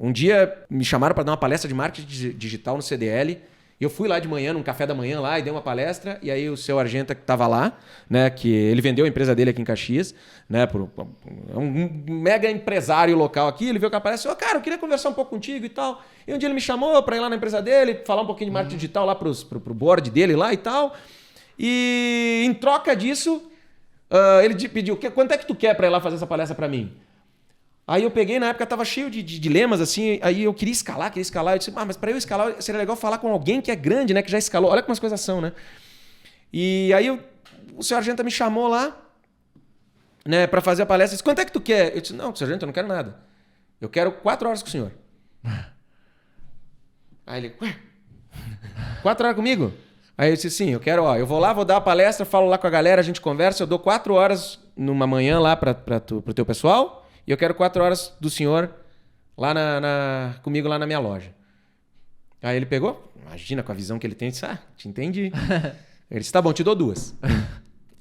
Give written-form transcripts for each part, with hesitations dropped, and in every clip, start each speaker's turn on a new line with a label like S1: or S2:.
S1: Um dia me chamaram para dar uma palestra de marketing digital no CDL. E eu fui lá de manhã, num café da manhã lá, e dei uma palestra. E aí o seu Argenta que estava lá, né? Que ele vendeu a empresa dele aqui em Caxias, né? É um mega empresário local aqui. Ele veio com a palestra e falou, cara, eu queria conversar um pouco contigo e tal. E um dia ele me chamou para ir lá na empresa dele, falar um pouquinho de marketing digital lá pro board dele lá e tal. E em troca disso, ele pediu, quanto é que tu quer para ir lá fazer essa palestra para mim? Aí eu peguei, na época tava cheio de dilemas, assim, aí eu queria escalar. Eu disse, mas para eu escalar seria legal falar com alguém que é grande, né, que já escalou. Olha como as coisas são, né? E aí o senhor Argenta me chamou lá, né, para fazer a palestra. Disse, quanto é que tu quer? Eu disse, não, senhor Argenta, eu não quero nada. Eu quero 4 horas com o senhor. Aí ele, ué, 4 horas comigo? Aí eu disse, sim, eu quero, eu vou lá, vou dar a palestra, falo lá com a galera, a gente conversa, eu dou 4 horas numa manhã lá pro teu pessoal. E eu quero 4 horas do senhor lá comigo lá na minha loja. Aí ele pegou, imagina com a visão que ele tem, disse, te entendi. Ele disse, tá bom, te dou 2.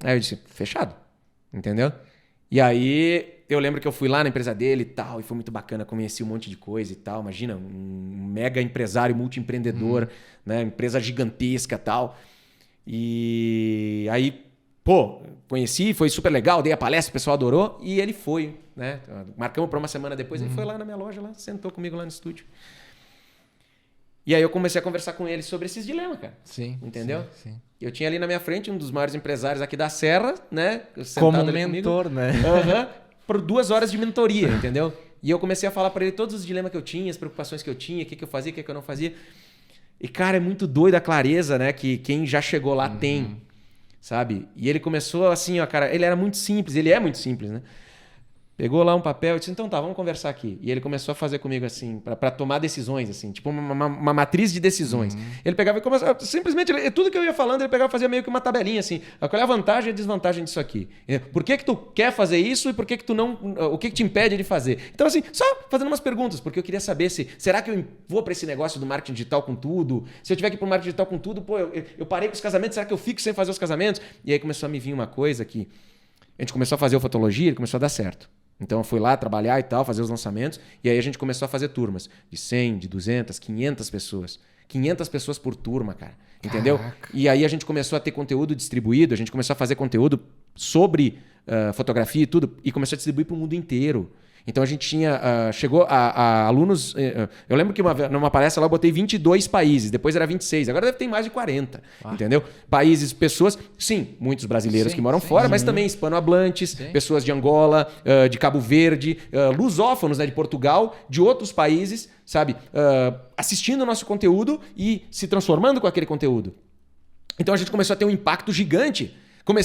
S1: Aí eu disse, fechado, entendeu? E aí eu lembro que eu fui lá na empresa dele e tal, e foi muito bacana, conheci um monte de coisa e tal. Imagina, um mega empresário, multiempreendedor, né? Empresa gigantesca e tal. E aí, conheci, foi super legal, dei a palestra, o pessoal adorou, e ele foi, né? Marcamos para uma semana depois, ele foi lá na minha loja, lá, sentou comigo lá no estúdio. E aí eu comecei a conversar com ele sobre esses dilemas, cara.
S2: Sim.
S1: Entendeu?
S2: Sim.
S1: Eu tinha ali na minha frente um dos maiores empresários aqui da Serra, né?
S2: Como mentor, comigo, né?
S1: Por 2 horas de mentoria, entendeu? E eu comecei a falar para ele todos os dilemas que eu tinha, as preocupações que eu tinha, o que eu fazia, o que eu não fazia. E, cara, é muito doido a clareza, né? Que quem já chegou lá tem, sabe? E ele começou assim, cara, ele era muito simples, ele é muito simples, né? Pegou lá um papel e disse, então tá, vamos conversar aqui. E ele começou a fazer comigo assim, para tomar decisões, assim, tipo uma matriz de decisões. Ele pegava e começava, simplesmente, tudo que eu ia falando, ele pegava e fazia meio que uma tabelinha, assim. Qual é a vantagem e a desvantagem disso aqui? Por que tu quer fazer isso e por que tu não... O que te impede de fazer? Então, assim, só fazendo umas perguntas, porque eu queria saber será que eu vou para esse negócio do marketing digital com tudo? Se eu tiver que ir pro marketing digital com tudo, eu parei com os casamentos, será que eu fico sem fazer os casamentos? E aí começou a me vir uma coisa que... A gente começou a fazer o Fotologia, ele começou a dar certo. Então eu fui lá trabalhar e tal, fazer os lançamentos, e aí a gente começou a fazer turmas de 100, de 200, 500 pessoas. 500 pessoas por turma, cara. Entendeu? Caraca. E aí a gente começou a ter conteúdo distribuído, a gente começou a fazer conteúdo sobre fotografia e tudo, e começou a distribuir para o mundo inteiro. Então a gente chegou a alunos... eu lembro que numa palestra lá eu botei 22 países, depois era 26, agora deve ter mais de 40, entendeu? Países, pessoas, sim, muitos brasileiros que moram fora, mas também hispanohablantes, pessoas de Angola, de Cabo Verde, lusófonos, né, de Portugal, de outros países, sabe? Assistindo o nosso conteúdo e se transformando com aquele conteúdo. Então a gente começou a ter um impacto gigante.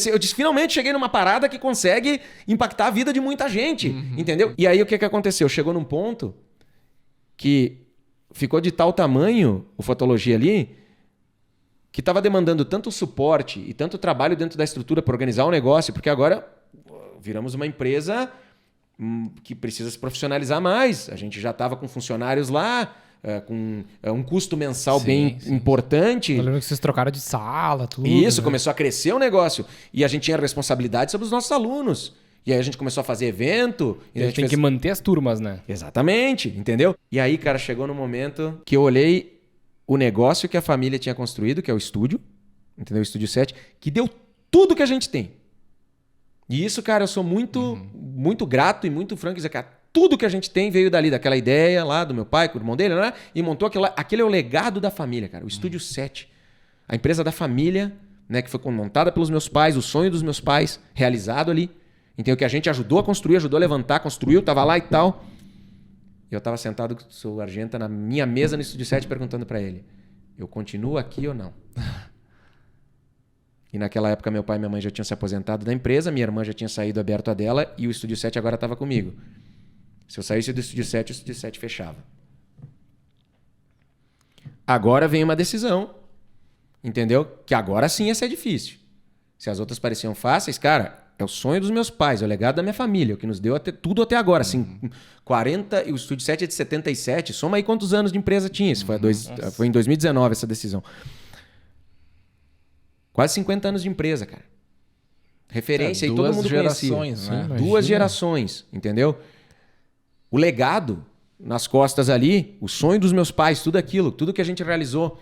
S1: Eu disse, finalmente cheguei numa parada que consegue impactar a vida de muita gente, entendeu? E aí o que aconteceu? Chegou num ponto que ficou de tal tamanho o Fotologia ali, que estava demandando tanto suporte e tanto trabalho dentro da estrutura para organizar o negócio, porque agora viramos uma empresa que precisa se profissionalizar mais. A gente já estava com funcionários lá, com um custo mensal bem importante.
S3: Eu lembro que vocês trocaram de sala, tudo.
S1: Isso, né? Começou a crescer o negócio. E a gente tinha responsabilidade sobre os nossos alunos. E aí a gente começou a fazer evento.
S3: E a gente tem que manter as turmas, né?
S1: Exatamente, entendeu? E aí, cara, chegou no momento que eu olhei o negócio que a família tinha construído, que é o estúdio, entendeu? O Estúdio 7, que deu tudo que a gente tem. E isso, cara, eu sou muito grato e muito franco dizer, cara, tudo que a gente tem veio dali, daquela ideia lá do meu pai, com o irmão dele, né? E montou aquele é o legado da família, cara. O Estúdio 7. A empresa da família, né? Que foi montada pelos meus pais, o sonho dos meus pais, realizado ali. Entendeu? Que a gente ajudou a construir, ajudou a levantar, construiu, tava lá e tal. E eu tava sentado com o seu Argenta na minha mesa no Estúdio 7 perguntando para ele, eu continuo aqui ou não? E naquela época meu pai e minha mãe já tinham se aposentado da empresa, minha irmã já tinha saído aberto a dela e o Estúdio 7 agora estava comigo. Se eu saísse do Estúdio 7, o Estúdio 7 fechava. Agora vem uma decisão, entendeu? Que agora sim ia ser difícil. Se as outras pareciam fáceis, cara, é o sonho dos meus pais, é o legado da minha família, o que nos deu tudo até agora. Assim, 40, e o Estúdio 7 é de 77, soma aí quantos anos de empresa tinha. Isso foi em 2019 essa decisão. Quase 50 anos de empresa, cara. Referência, e todo mundo conhecia.
S2: Né?
S1: 2 gerações, entendeu? O legado nas costas ali, o sonho dos meus pais, tudo aquilo, tudo que a gente realizou.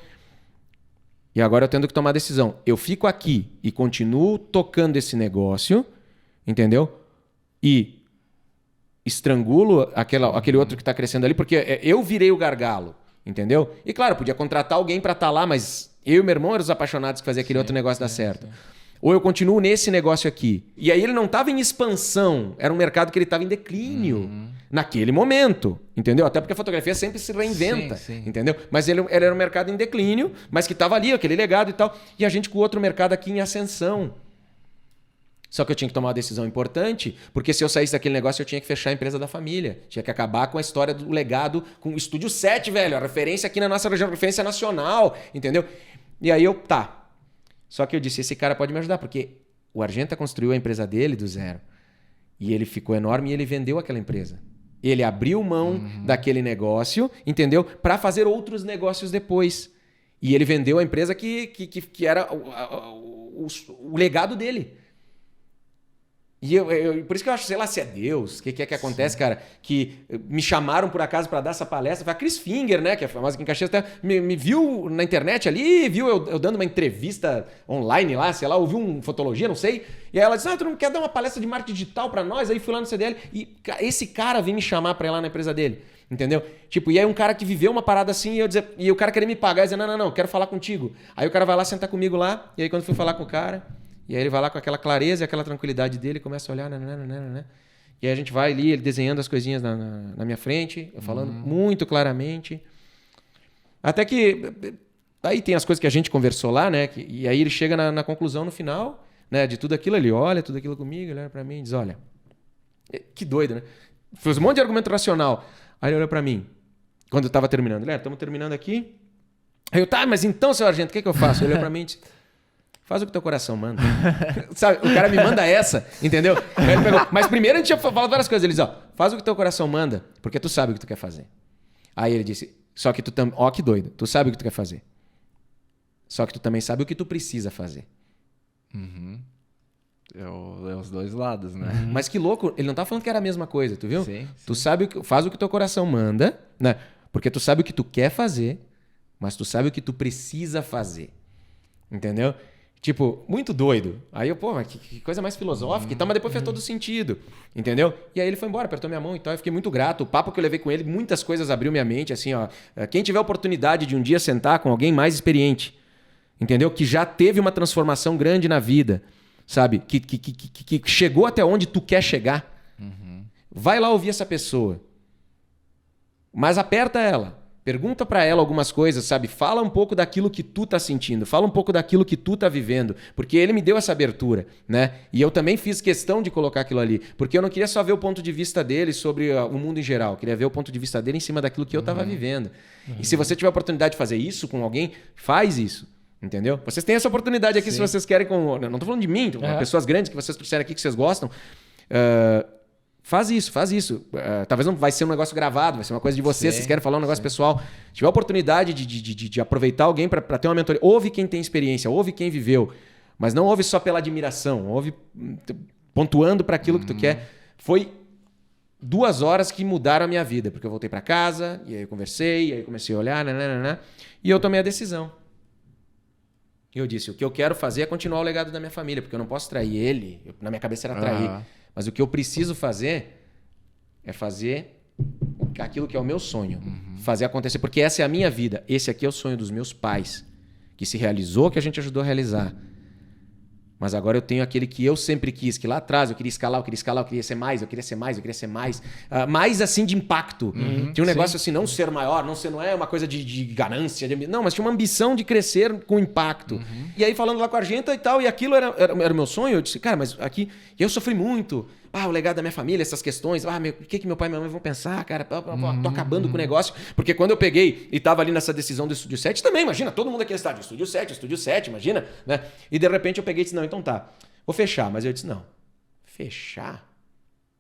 S1: E agora eu tendo que tomar a decisão. Eu fico aqui e continuo tocando esse negócio, entendeu? E estrangulo aquele outro que está crescendo ali, porque eu virei o gargalo, entendeu? E claro, podia contratar alguém para estar lá, mas eu e meu irmão éramos os apaixonados que fazia aquele outro negócio dar certo. Ou eu continuo nesse negócio aqui. E aí ele não estava em expansão, era um mercado que ele estava em declínio naquele momento, entendeu? Até porque a fotografia sempre se reinventa, entendeu? Mas ele era um mercado em declínio, mas que estava ali, aquele legado e tal. E a gente com o outro mercado aqui em ascensão. Só que eu tinha que tomar uma decisão importante, porque se eu saísse daquele negócio, eu tinha que fechar a empresa da família. Tinha que acabar com a história do legado, com o Estúdio 7, velho. A referência aqui na nossa região, a referência nacional, entendeu? E aí tá. Só que eu disse, esse cara pode me ajudar, porque o Argenta construiu a empresa dele do zero. E ele ficou enorme e ele vendeu aquela empresa. Ele abriu mão daquele negócio, entendeu? Para fazer outros negócios depois. E ele vendeu a empresa que era o legado dele. E por isso que eu acho, sei lá, se é Deus, o que é que acontece, cara, que me chamaram por acaso para dar essa palestra, foi a Chris Finger, né, que é famosa aqui em Caxias, até me viu na internet ali, viu eu dando uma entrevista online lá, sei lá, ouviu um Fotologia, não sei, e aí ela disse, tu não quer dar uma palestra de marketing digital para nós? Aí fui lá no CDL e esse cara veio me chamar para ir lá na empresa dele, entendeu? Tipo, e aí um cara que viveu uma parada assim, e o cara queria me pagar, e dizer, não, quero falar contigo. Aí o cara vai lá sentar comigo lá, e aí quando eu fui falar com o cara... E aí ele vai lá com aquela clareza e aquela tranquilidade dele, começa a olhar, né? E aí a gente vai ali, ele desenhando as coisinhas na minha frente, eu falando muito claramente. Até que aí tem as coisas que a gente conversou lá, né? E aí ele chega na conclusão no final, né? De tudo aquilo, ele olha tudo aquilo comigo, ele olha pra mim e diz, olha, que doido, né? Fez um monte de argumento racional. Aí ele olha pra mim, quando eu tava terminando, ele, estamos terminando aqui. Aí eu, tá, mas então, seu Argento, o que eu faço? Ele olha pra mim e diz... Faz o que teu coração manda. Sabe, o cara me manda essa, entendeu? Aí ele pegou, mas primeiro a gente tinha falado várias coisas. Ele diz, faz o que teu coração manda, porque tu sabe o que tu quer fazer. Aí ele disse, só que tu também... Ó, que doido. Tu sabe o que tu quer fazer. Só que tu também sabe o que tu precisa fazer.
S2: É os dois lados, né?
S1: Mas que louco, ele não tá falando que era a mesma coisa, tu viu?
S2: Sim.
S1: Tu sabe, faz o que teu coração manda, né? Porque tu sabe o que tu quer fazer, mas tu sabe o que tu precisa fazer. Entendeu? Tipo, muito doido. Aí eu, pô, mas que coisa mais filosófica e tal, mas depois fez todo sentido, entendeu? E aí ele foi embora, apertou minha mão e tal, eu fiquei muito grato. O papo que eu levei com ele, muitas coisas abriu minha mente, assim, ó. Quem tiver a oportunidade de um dia sentar com alguém mais experiente, entendeu? Que já teve uma transformação grande na vida, sabe? Que chegou até onde tu quer chegar. Vai lá ouvir essa pessoa. Mas aperta ela. Pergunta pra ela algumas coisas, sabe? Fala um pouco daquilo que tu tá sentindo. Fala um pouco daquilo que tu tá vivendo. Porque ele me deu essa abertura, né? E eu também fiz questão de colocar aquilo ali. Porque eu não queria só ver o ponto de vista dele sobre o mundo em geral. Eu queria ver o ponto de vista dele em cima daquilo que eu tava vivendo. E se você tiver a oportunidade de fazer isso com alguém, faz isso. Entendeu? Vocês têm essa oportunidade aqui. Sim. Se vocês querem... Não tô falando de mim. Pessoas grandes que vocês trouxeram aqui que vocês gostam. Faz isso. Talvez não vai ser um negócio gravado, vai ser uma coisa de vocês. Vocês querem falar um negócio pessoal. Se tiver a oportunidade de aproveitar alguém para ter uma mentoria, ouve quem tem experiência, ouve quem viveu. Mas não ouve só pela admiração, ouve pontuando para aquilo que tu quer. Foi 2 horas que mudaram a minha vida, porque eu voltei para casa, e aí eu conversei, e aí eu comecei a olhar, e eu tomei a decisão. E eu disse, o que eu quero fazer é continuar o legado da minha família, porque eu não posso trair ele. Na minha cabeça era trair. Mas o que eu preciso fazer é fazer aquilo que é o meu sonho. Fazer acontecer. Porque essa é a minha vida. Esse aqui é o sonho dos meus pais. Que se realizou, que a gente ajudou a realizar. Mas agora eu tenho aquele que eu sempre quis. Que lá atrás eu queria escalar, eu queria ser mais. Mais assim de impacto. Tinha um negócio assim, não ser maior, não é uma coisa de ganância. Não, mas tinha uma ambição de crescer com impacto. E aí falando lá com a Argenta e tal, e aquilo era o meu sonho. Eu disse, cara, mas aqui eu sofri muito. O legado da minha família, essas questões. O que meu pai e minha mãe vão pensar, cara? Tô acabando com o negócio. Porque quando eu peguei e tava ali nessa decisão do Estúdio 7, também, imagina, todo mundo aqui está de Estúdio 7, imagina, né? E de repente eu peguei e disse, não, então tá, vou fechar. Mas eu disse, não, fechar?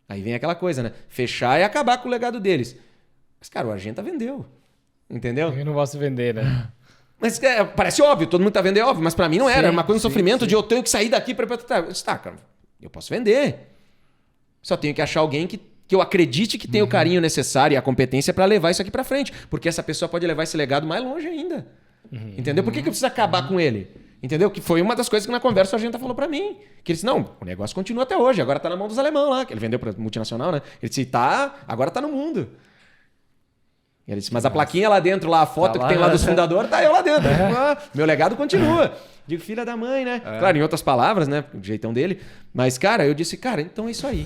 S1: Aí vem aquela coisa, né? Fechar é acabar com o legado deles. Mas, cara, o Argenta vendeu, entendeu?
S3: Eu não posso vender, né?
S1: Mas parece óbvio, todo mundo tá vendendo, é óbvio, mas pra mim não era. Era uma coisa de sofrimento de eu tenho que sair daqui pra... Eu disse, tá, cara, eu posso vender. Só tenho que achar alguém que que eu acredite que tem o carinho necessário e a competência para levar isso aqui para frente. Porque essa pessoa pode levar esse legado mais longe ainda. Entendeu? Por que eu preciso acabar com ele? Entendeu? Que foi uma das coisas que na conversa o Argenta falou para mim. Que ele disse, não, o negócio continua até hoje, agora tá na mão dos alemão lá, que ele vendeu para multinacional, né? Ele disse, agora tá no mundo. Ele disse, mas a plaquinha lá dentro, lá, a foto que tem lá dos fundadores, tá eu lá dentro. Meu legado continua. Digo, filha da mãe, né? Claro, em outras palavras, né? O jeitão dele. Mas, cara, eu disse, cara, então é isso aí.